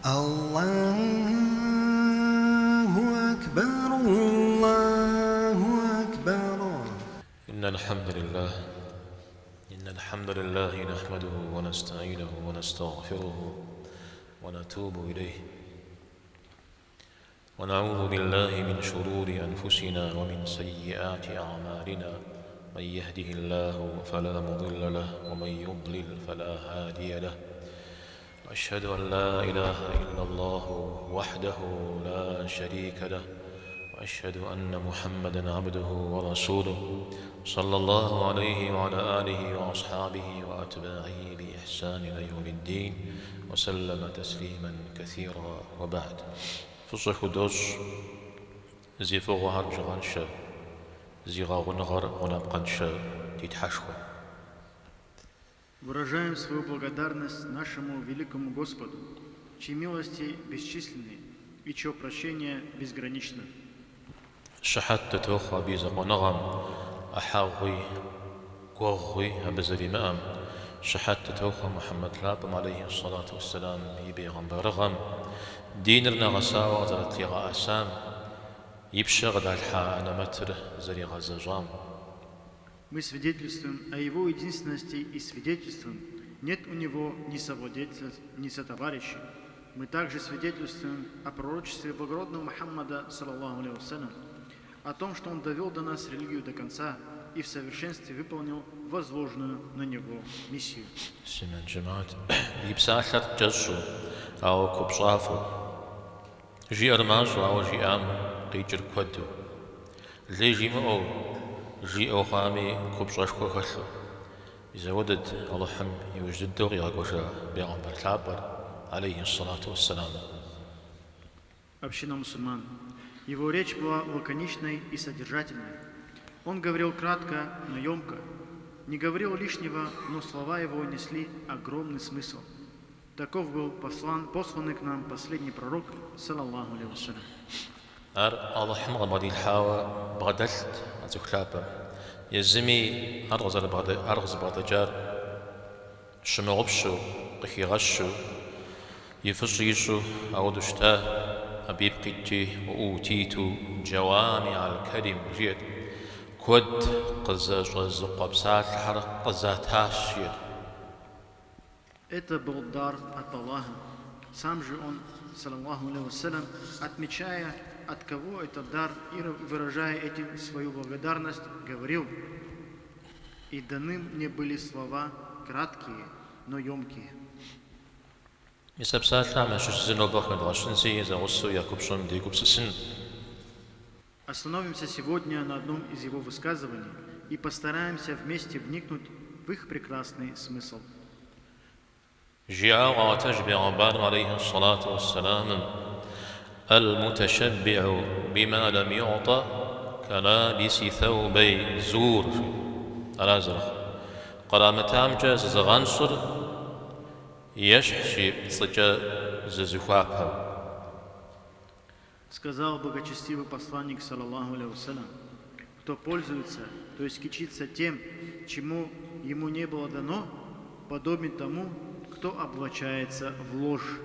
الله أكبر الله أكبر. إن الحمد لله نحمده ونستعينه ونستغفره ونتوب إليه ونعوذ بالله من شرور أنفسنا ومن سيئات أعمالنا. من يهده الله فلا مضل له ومن يضلل فلا هادي له. وأشهد أن لا إله إلا الله وحده لا شريك له. وأشهد أن محمدًا عبده ورسوله صلى الله عليه وعلى آله وأصحابه وأتباعه بإحسان إلى يوم الدين وسلم تسليمًا كثيرا. وبعد. فصح دوش زي فوغهر جغانشا زي غاغنغر غنبقنشا تتحشوا. Выражаем свою благодарность нашему великому Господу, чьи милости бесчисленны и чье прощение безгранично. شحت توخى بيزقنغم أحاغي قوغي أبزري مأم. شحت توخى محمد لابم عليه الصلاة والسلام يبيغمبرغم دينرنا غساوة غزرت لغا أسام يبشغل الحا أنا متر زري غزجام. Мы свидетельствуем о Его единственности и свидетельствуем, нет у Него ни совладельца, ни сотоварища. Мы также свидетельствуем о пророчестве благородного Мухаммада, саллаллаху алейхи вассалям, о том, что Он довел до нас религию до конца и в совершенстве выполнил возложенную на Него миссию. سمع جماعة يبساحر جزو أو كبصافو جي أرماز أو جي أم قيجر كودو لي جي مؤو جي أو خامي كبصاشكو خلو إذا ودد الله حم يوجد دوغي أقوشا بيغمبر تابر عليه الصلاة والسلام. Община мусульман. Его речь была лаконичной и содержательной. Он говорил кратко, но емко. Не говорил лишнего, но слова его несли огромный смысл. Таков был посланный к нам последний пророк, саллаллаху алейхи вассалям. الله حم غمضي الحاوى بغدلت أتوكلابا يزمي أرغز بغدجار شمغبشو قخي غشو يفجيشو أودشتا أبيب قيتي وأوتيت جوامع الكلم جيد كود قزاج الزقب ساعة الحرق قزاتاش جيد. Это был дар от Аллаха. Сам же он, саллаллаху алейхи вассалям, отмечая, от кого этот дар и выражая этим свою благодарность, говорил: «И даны мне были слова краткие, но емкие». Остановимся сегодня на одном из его высказываний и постараемся вместе вникнуть в их прекрасный смысл. جاء وتشبع عليه الصلاة والسلام المتشبع بما لم يعطى كلابس ثوبي زور الأزرق قرامتام جاز زغانصر يشحشي صجا ززخوابها. Сказал благочестивый посланник, саллаллаху алейхи вассалям: кто пользуется, то есть кичится тем, чему ему не было дано, подобен тому, кто облачается в ложь.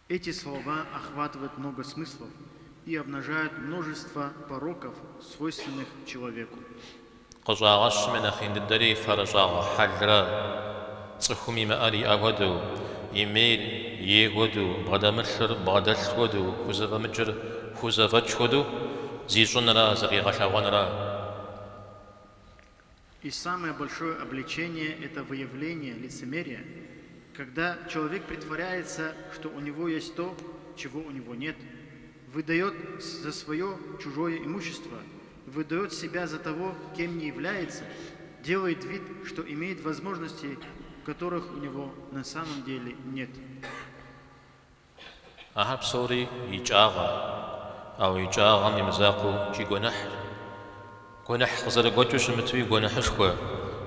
Эти слова охватывают много смыслов и обнажают множество пороков, свойственных человеку. قزاغش من أخين الدري فرزاغ حجرا صخمي مأري أودو يميل يهودو بغدمشر بغدشودو خزفمجر خزفتشودو زيجونرا زغيغشاغونرا. И самое большое обличение – это выявление лицемерия, когда человек притворяется, что у него есть то, чего у него нет, выдает за свое чужое имущество, выдает себя за того, кем не является, делает вид, что имеет возможности, которых у него на самом деле нет. أحب صوري يجاغا أو يجاغا ممزاقو جي قنح قزر قوتوش متوي قنح شكوا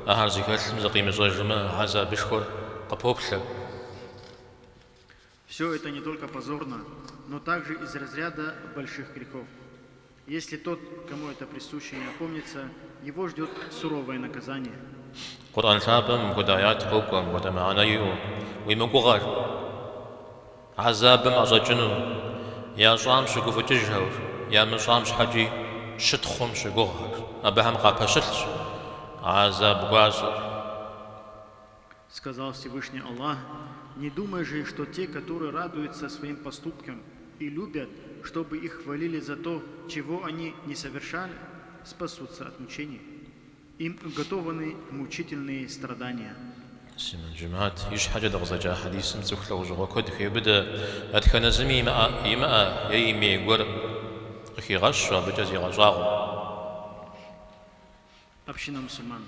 أهار زكاة مزاقي مزاجما عزا بشكور قبوبشا. Все это не только позорно, но также из разряда больших грехов. Если тот, кому это присуще, не опомнится, его ждет суровое наказание. قرآن شابم هدايات قوكم ودمعنيو ويمقوغر عذابم أزجنو يا صام شقوف تجهور يا مصام شحجي شتخم شقوغر أبهم قابشلش عذاب غازر. Сказал Всевышний Аллах: не думай же, что те, которые радуются своим поступкам и любят, чтобы их хвалили за то, чего они не совершали, спасутся от мучений. Им уготованы мучительные страдания. سيما الجماعات يش حاجة دغزجا حديث مسوخ لو جوا كود خي بدا أدخل زمي يما يمي غور خي غش بجازي غزاغ. Община мусульман.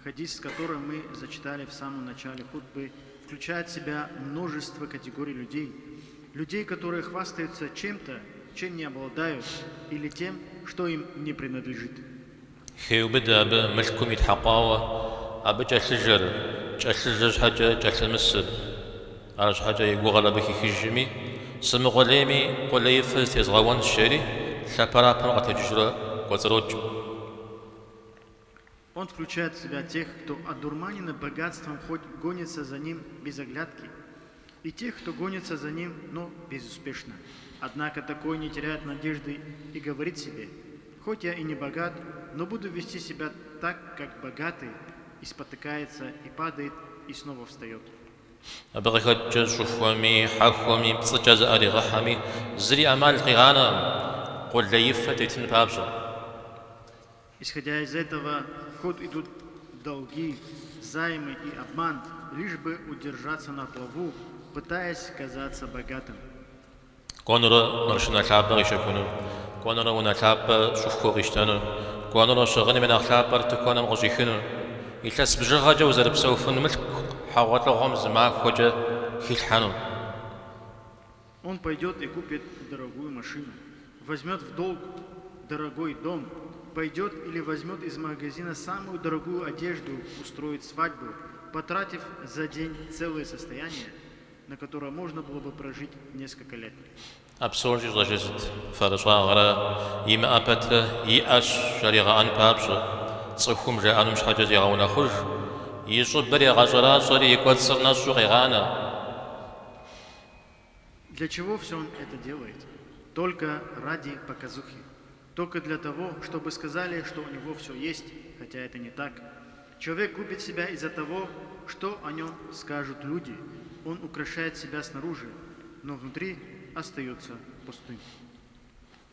Хадис, который мы зачитали в самом начале хутбы, включает в себя множество категорий людей. Людей, которые хвастаются чем-то, чем не обладают, или тем, что им не принадлежит. خي بدا بملكم يتحقاوا أبجا شجر جالس حاجة جالس مسد عارش حاجة يقول غلبك يخجمي سمو غليمي ولا يفز تزغوان الشاري شابرا بنغة تجرى وزروج. Он включает в себя тех, кто одурманен богатством, хоть гонится за ним без оглядки, и тех, кто гонится за ним, но безуспешно. Однако такой не теряет надежды и говорит себе: хоть я и не богат, но буду вести себя так, как богатый, и спотыкается, и падает, и снова встает. أبغى جزفومي حفومي بصجز أري غحمي زري أمال قيانا قل لي فتيتن بابجا. Исходя из этого, в ход идут долги, займы и обман, лишь бы удержаться на плаву, пытаясь казаться богатым. كونرا مرشنا شعب غيشكونو كونرا ونا شعب شوفكو غيشتانو كونرا شغني من أخلاق برتكونا مغزيخنو يتلس بجغا جوزر بسوفن ملك حوات لهم زماع خوجة хильхану. Он пойдет и купит дорогую машину, возьмет в долг дорогой дом, пойдет или возьмет из магазина самую дорогую одежду, устроит свадьбу, потратив за день целое состояние, на которое можно было бы прожить несколько лет. أبصر جزت فرصاغرا يما أبتر يأش شريغا أن بابشر تصخم جاء أنو مش حاجة يغاونا خرج يصب بري غزرا صري يكوت صرنا سوغيغانا. Для чего все он это делает? Только ради показухи. Только для того, чтобы сказали, что у него все есть, хотя это не так. Человек губит себя из-за того, что о нем скажут люди. Он украшает себя снаружи, но внутри остается пустым.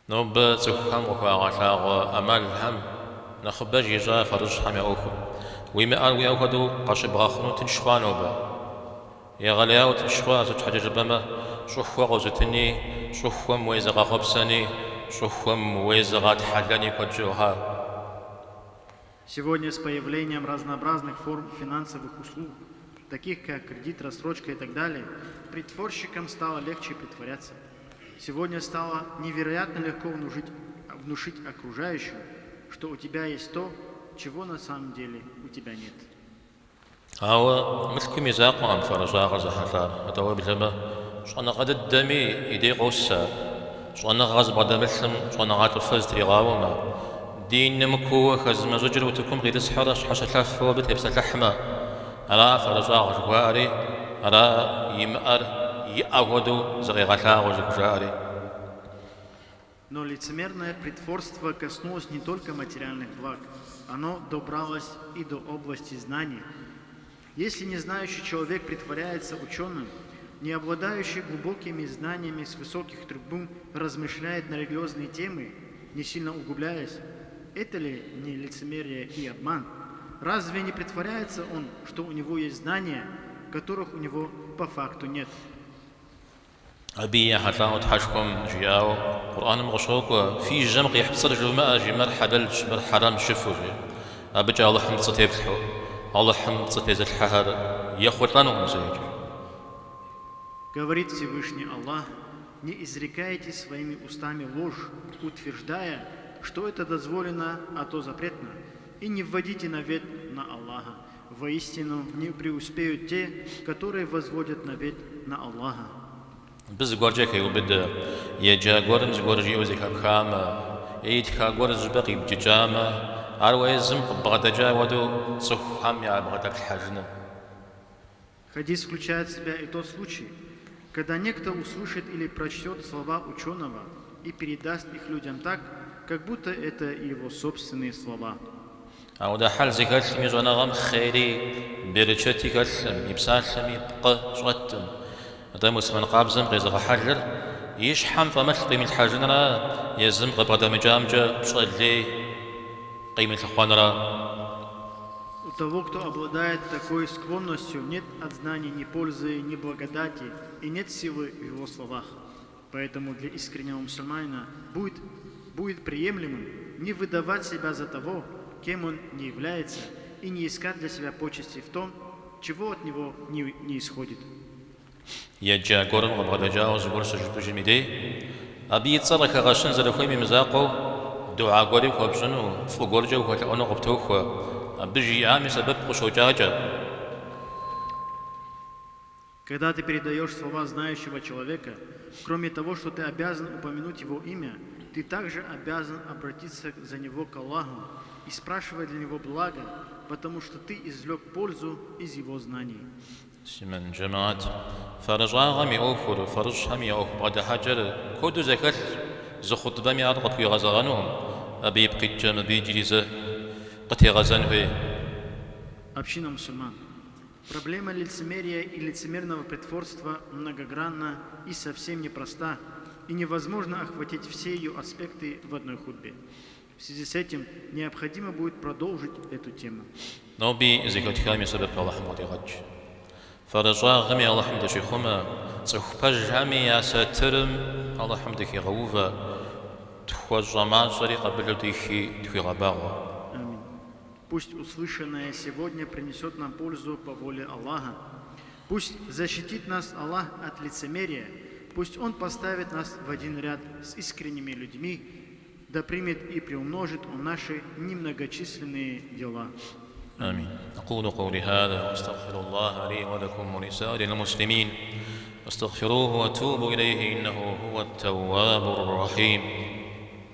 نوب تخم وخاغ أمال هم نخبج يجا فرج حم أوخو ويما أروي أوخدو قشب غاخنو تنشخوانو با يا غلياو تنشخوا زوج حاجة جبما شخوا غوزتني شخوا مويزغا خبسني شخوا مويزغا تحلاني كوجوها. Сегодня с появлением разнообразных форм финансовых услуг, таких как кредит, рассрочка и так далее, притворщикам стало легче притворяться. Сегодня стало невероятно легко внушить окружающим, что у тебя есть то, чего на самом деле у тебя нет. هاو مثل ميزاق عن فرزاق زحلان هتوا بلما شأن قد الدمي يدي قوسا شأن غاز بعد مثلم شأن غات فز تريغاوما دين نمكو خزم زجر وتكون غير سحرة حش تلف وبتلبس اللحمة أرى فرزاق جواري أرى يمأر يأودو زغيغتا وزكجاري. Но лицемерное притворство коснулось не только материальных благ, оно добралось и до области знаний. Если незнающий человек притворяется ученым, не обладающий глубокими знаниями с высоких трибун размышляет на религиозные темы, не сильно углубляясь, это ли не лицемерие и обман? Разве не притворяется он, что у него есть знания, которых у него по факту нет? أبي حتى تحشكم جياو قرآن مغشوق في جمق يحصل جماعة جمر حدل جمر حرام شفوه أبجا الله حمد صتيب الحو الله حمد صتيب الحهر يخوتانو مزيج. Говорит Всевышний Аллах: не изрекайте своими устами ложь, утверждая, что это дозволено, а то запретно, и не вводите навет на Аллаха. Воистину не преуспеют те, которые возводят навет на Аллаха. بز گرجه که او بده یه جا گرم ز گرجی او زیک خام إيدك غورز بقي بجامة أرويزم قبغة ودو صحام يا بغتك الحجن. Хадис включает в себя и тот случай, когда некто услышит или прочтет слова ученого и передаст их людям так, как будто это его собственные слова. أو ده حال زكاة ميزونا غم خيري برشتي كلم يبسالم يبقى شغتم هذا مسلم قابزم غيزغ حجر يشحم فمثل قيمة الحجنرا يزم قبضة مجامجة بشغلي قيمة الخوانرا. У того, кто обладает такой склонностью, нет от знаний ни пользы, ни благодати, и нет силы в его словах. Поэтому для искреннего мусульманина будет приемлемым не выдавать себя за того, кем он не является, и не искать для себя почести в том, чего от него не исходит. يجا قرن وبغدا جاوز ورس جبتو جميدي أبي يتصرك غشن زرخوي مزاقو دعاء قريب وبشنو فقرجا وكأنو قبتوخوا أبجي عامي سبب خشوجاجا. Когда ты передаешь слова знающего человека, кроме того, что ты обязан упомянуть его имя, ты также обязан обратиться за него к Аллаху и спрашивать для него благо, потому что ты извлек пользу из его знаний. سمن جماعت فرجا غمي أوفر فرج همي أوف بعد حجر كودو زكاة زخط بمي أرغب في غزغانهم أبي يبقي الجامع بيجريزة قتي غزانه. Община мусульман. Проблема лицемерия и лицемерного притворства многогранна и совсем непроста, и невозможно охватить все ее аспекты в одной хутбе. В связи с этим необходимо будет продолжить эту тему. نوبي زكاة كامي سبب الله حمد غج فرجا غمي الله حمد شيخوما صحبج همي يا ساترم الله حمدك يغوفا تخوجا ما شري قبل ديخي تخي غباغا. Аминь. Пусть услышанное сегодня принесет нам пользу по воле Аллаха. Пусть защитит нас Аллах от лицемерия. Пусть Он поставит нас в один ряд с искренними людьми, да примет и приумножит Он наши немногочисленные дела. آمين. أقول قولي هذا وأستغفر الله لي ولكم ولسائر المسلمين واستغفروه وأتوبوا إليه إنه هو التواب الرحيم.